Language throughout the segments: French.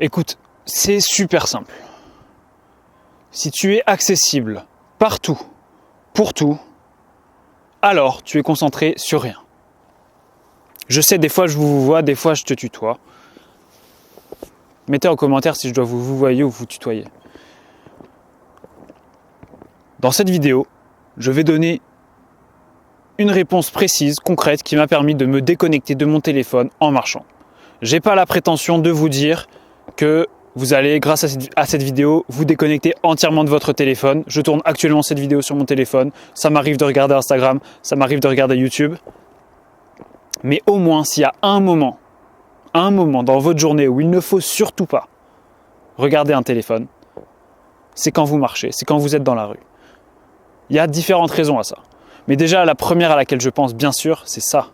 Écoute, c'est super simple. Si tu es accessible partout, pour tout, alors tu es concentré sur rien. Je sais, des fois je vous vois, des fois je te tutoie. Mettez en commentaire si je dois vous voyer ou vous tutoyer. Dans cette vidéo, je vais donner une réponse précise, concrète, qui m'a permis de me déconnecter de mon téléphone en marchant. J'ai pas la prétention de vous dire que vous allez, grâce à cette vidéo, vous déconnecter entièrement de votre téléphone. Je tourne actuellement cette vidéo sur mon téléphone. Ça m'arrive de regarder Instagram, ça m'arrive de regarder YouTube. Mais au moins, s'il y a un moment dans votre journée où il ne faut surtout pas regarder un téléphone, c'est quand vous marchez, c'est quand vous êtes dans la rue. Il y a différentes raisons à ça. Mais déjà, la première à laquelle je pense, bien sûr, c'est ça.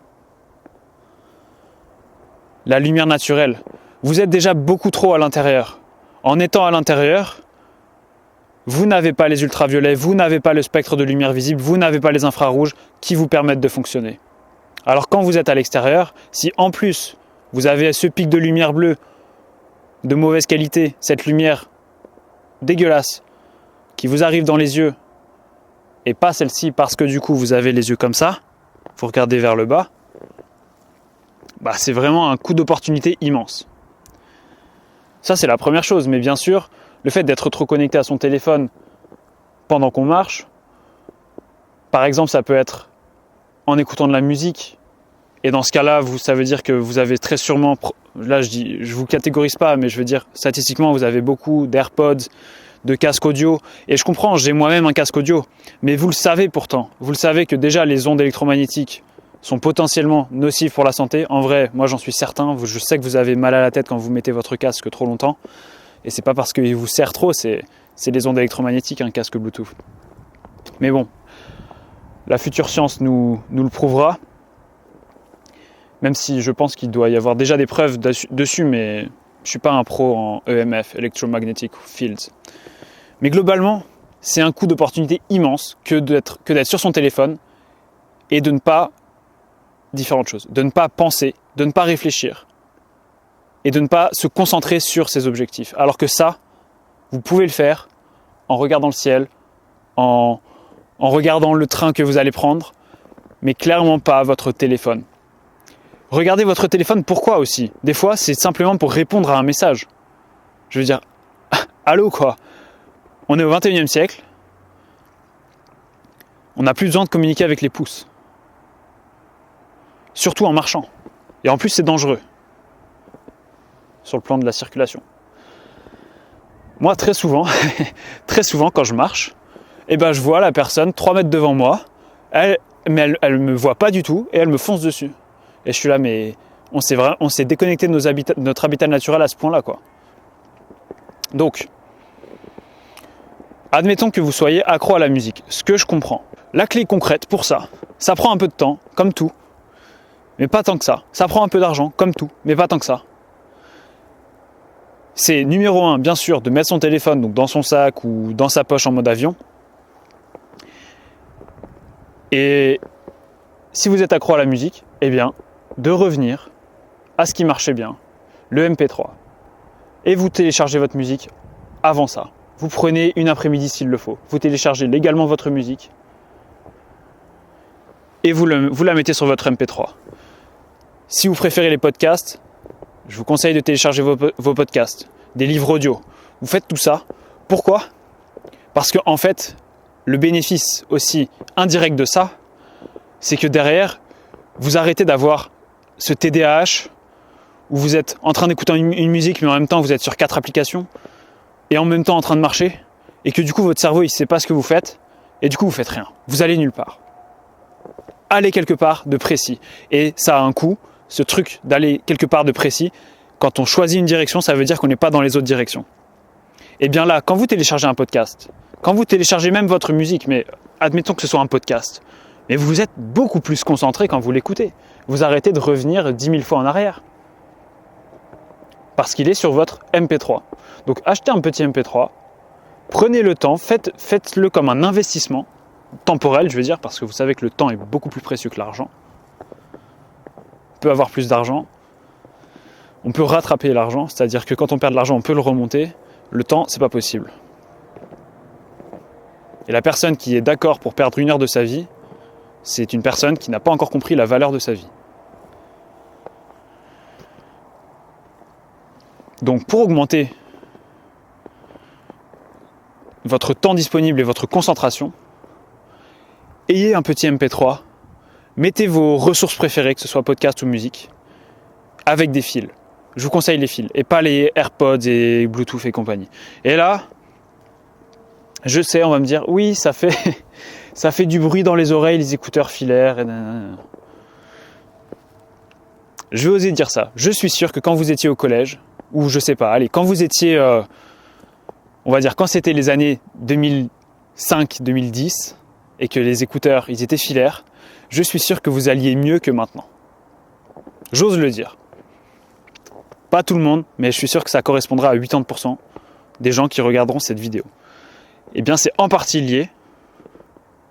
La lumière naturelle. Vous êtes déjà beaucoup trop à l'intérieur. En étant à l'intérieur, vous n'avez pas les ultraviolets, vous n'avez pas le spectre de lumière visible, vous n'avez pas les infrarouges qui vous permettent de fonctionner. Alors quand vous êtes à l'extérieur, si en plus vous avez ce pic de lumière bleue de mauvaise qualité, cette lumière dégueulasse qui vous arrive dans les yeux, et pas celle-ci parce que du coup vous avez les yeux comme ça, vous regardez vers le bas, c'est vraiment un coup d'opportunité immense. Ça c'est la première chose, mais bien sûr, le fait d'être trop connecté à son téléphone pendant qu'on marche, par exemple ça peut être en écoutant de la musique, et dans ce cas-là, ça veut dire que vous avez très sûrement, là je vous catégorise pas, mais je veux dire statistiquement vous avez beaucoup d'AirPods, de casques audio, et je comprends, j'ai moi-même un casque audio, mais vous le savez pourtant, vous le savez que déjà les ondes électromagnétiques sont potentiellement nocives pour la santé. En vrai, moi j'en suis certain, je sais que vous avez mal à la tête quand vous mettez votre casque trop longtemps, et c'est pas parce qu'il vous sert trop, c'est les ondes électromagnétiques, un casque Bluetooth. Mais bon, la future science nous le prouvera, même si je pense qu'il doit y avoir déjà des preuves dessus, mais je ne suis pas un pro en EMF, Electromagnetic Fields. Mais globalement, c'est un coup d'opportunité immense que d'être sur son téléphone et de ne pas, différentes choses, de ne pas penser, de ne pas réfléchir et de ne pas se concentrer sur ses objectifs. Alors que ça, vous pouvez le faire en regardant le ciel, en regardant le train que vous allez prendre, mais clairement pas votre téléphone. Regardez votre téléphone, pourquoi aussi ? Des fois, c'est simplement pour répondre à un message. Je veux dire, allô quoi ? On est au 21e siècle, on n'a plus besoin de communiquer avec les pouces. Surtout en marchant. Et en plus, c'est dangereux. Sur le plan de la circulation. Moi, très souvent, quand je marche, je vois la personne 3 mètres devant moi, elle me voit pas du tout et elle me fonce dessus. Et je suis là, mais on s'est déconnecté de notre habitat naturel à ce point-là, quoi. Donc, admettons que vous soyez accro à la musique, ce que je comprends. La clé concrète pour ça prend un peu de temps, comme tout, mais pas tant que ça. Ça prend un peu d'argent, comme tout, mais pas tant que ça. C'est numéro 1, bien sûr, de mettre son téléphone donc dans son sac ou dans sa poche en mode avion. Et si vous êtes accro à la musique, de revenir à ce qui marchait bien, le MP3. Et vous téléchargez votre musique avant ça. Vous prenez une après-midi s'il le faut. Vous téléchargez légalement votre musique et vous la mettez sur votre MP3. Si vous préférez les podcasts, je vous conseille de télécharger vos podcasts, des livres audio. Vous faites tout ça. Pourquoi ? Parce que en fait, le bénéfice aussi indirect de ça, c'est que derrière, vous arrêtez d'avoir ce TDAH où vous êtes en train d'écouter une musique, mais en même temps vous êtes sur 4 applications et en même temps en train de marcher, et que du coup votre cerveau il ne sait pas ce que vous faites, et du coup vous faites rien. Vous allez nulle part. Allez quelque part de précis. Et ça a un coût, ce truc d'aller quelque part de précis. Quand on choisit une direction, ça veut dire qu'on n'est pas dans les autres directions. Et bien là, quand vous téléchargez un podcast, quand vous téléchargez même votre musique, mais admettons que ce soit un podcast, mais vous êtes beaucoup plus concentré quand vous l'écoutez. Vous arrêtez de revenir 10 000 fois en arrière. Parce qu'il est sur votre MP3. Donc achetez un petit MP3, prenez le temps, faites-le comme un investissement temporel, je veux dire, parce que vous savez que le temps est beaucoup plus précieux que l'argent. On peut avoir plus d'argent. on peut rattraper l'argent, c'est-à-dire que quand on perd de l'argent, on peut le remonter. Le temps, c'est pas possible. Et la personne qui est d'accord pour perdre 1 heure de sa vie, c'est une personne qui n'a pas encore compris la valeur de sa vie. Donc pour augmenter votre temps disponible et votre concentration, ayez un petit MP3, mettez vos ressources préférées, que ce soit podcast ou musique, avec des fils. Je vous conseille les fils et pas les AirPods et Bluetooth et compagnie. Et là, je sais, on va me dire, oui, ça fait du bruit dans les oreilles, les écouteurs filaires. Je vais oser dire ça. Je suis sûr que quand vous étiez au collège, ou je sais pas, allez, quand vous étiez, on va dire, quand c'était les années 2005-2010, et que les écouteurs, ils étaient filaires, je suis sûr que vous alliez mieux que maintenant. J'ose le dire. Pas tout le monde, mais je suis sûr que ça correspondra à 80% des gens qui regarderont cette vidéo. Eh bien, c'est en partie lié,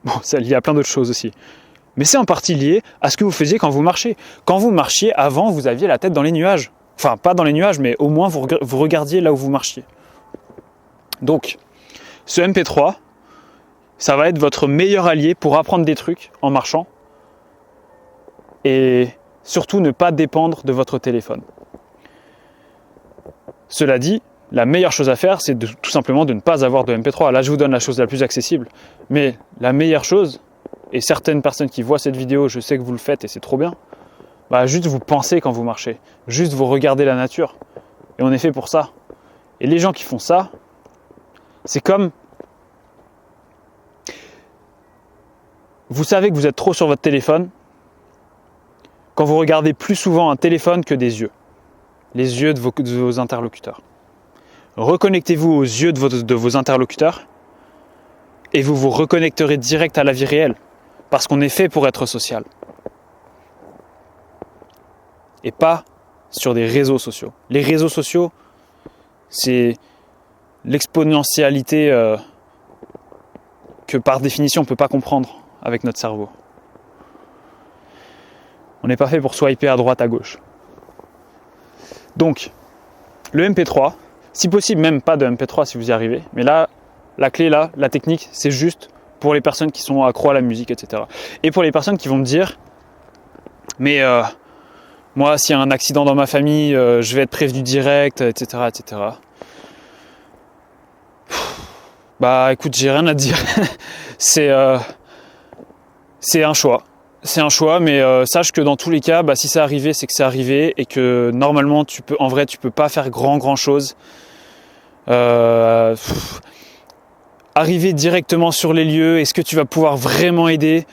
bon, ça lié à plein d'autres choses aussi, mais c'est en partie lié à ce que vous faisiez quand vous marchiez. Quand vous marchiez, avant, vous aviez la tête dans les nuages. Enfin, pas dans les nuages, mais au moins vous regardiez là où vous marchiez. Donc, ce MP3, ça va être votre meilleur allié pour apprendre des trucs en marchant et surtout ne pas dépendre de votre téléphone. Cela dit, la meilleure chose à faire, c'est tout simplement de ne pas avoir de MP3. Là, je vous donne la chose la plus accessible. Mais la meilleure chose, et certaines personnes qui voient cette vidéo, je sais que vous le faites et c'est trop bien, juste vous pensez quand vous marchez. Juste vous regardez la nature. Et on est fait pour ça. Et les gens qui font ça, c'est comme... Vous savez que vous êtes trop sur votre téléphone quand vous regardez plus souvent un téléphone que des yeux. Les yeux de vos interlocuteurs. Reconnectez-vous aux yeux de vos interlocuteurs et vous vous reconnecterez direct à la vie réelle parce qu'on est fait pour être social. Et pas sur des réseaux sociaux. Les réseaux sociaux, c'est l'exponentialité que par définition on ne peut pas comprendre avec notre cerveau. On n'est pas fait pour swiper à droite, à gauche. Donc, le MP3, si possible même pas de MP3 si vous y arrivez, mais là, la clé là, la technique, c'est juste pour les personnes qui sont accros à la musique, etc. Et pour les personnes qui vont me dire, mais moi, s'il y a un accident dans ma famille, je vais être prévenu direct, etc., etc. Écoute, j'ai rien à dire. C'est un choix. C'est un choix, mais sache que dans tous les cas, si c'est arrivé, c'est que c'est arrivé et que normalement, tu peux pas faire grand chose. Arriver directement sur les lieux, est-ce que tu vas pouvoir vraiment aider ?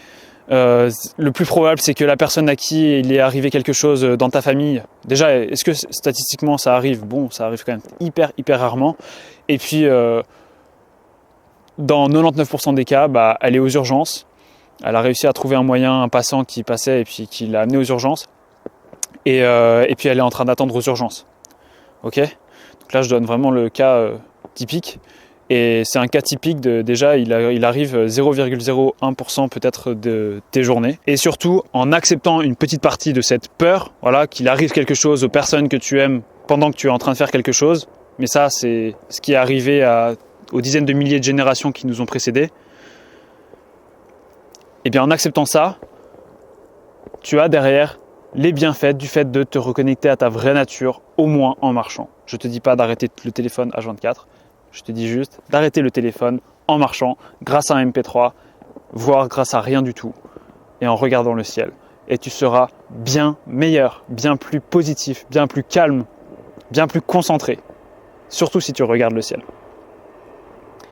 Le plus probable, c'est que la personne à qui il est arrivé quelque chose dans ta famille, déjà, est-ce que statistiquement ça arrive ? Bon, ça arrive quand même hyper rarement. Et puis, dans 99% des cas, elle est aux urgences. Elle a réussi à trouver un moyen, un passant qui passait et puis qui l'a amené aux urgences. Et puis elle est en train d'attendre aux urgences. Ok ? Donc là, je donne vraiment le cas typique. Et c'est un cas typique déjà, il arrive 0,01% peut-être de tes journées. Et surtout, en acceptant une petite partie de cette peur, qu'il arrive quelque chose aux personnes que tu aimes pendant que tu es en train de faire quelque chose. Mais ça, c'est ce qui est arrivé aux dizaines de milliers de générations qui nous ont précédés. Et bien en acceptant ça, tu as derrière les bienfaits du fait de te reconnecter à ta vraie nature, au moins en marchant. Je ne te dis pas d'arrêter le téléphone H24, je te dis juste d'arrêter le téléphone en marchant, grâce à un MP3, voire grâce à rien du tout, et en regardant le ciel. Et tu seras bien meilleur, bien plus positif, bien plus calme, bien plus concentré, surtout si tu regardes le ciel.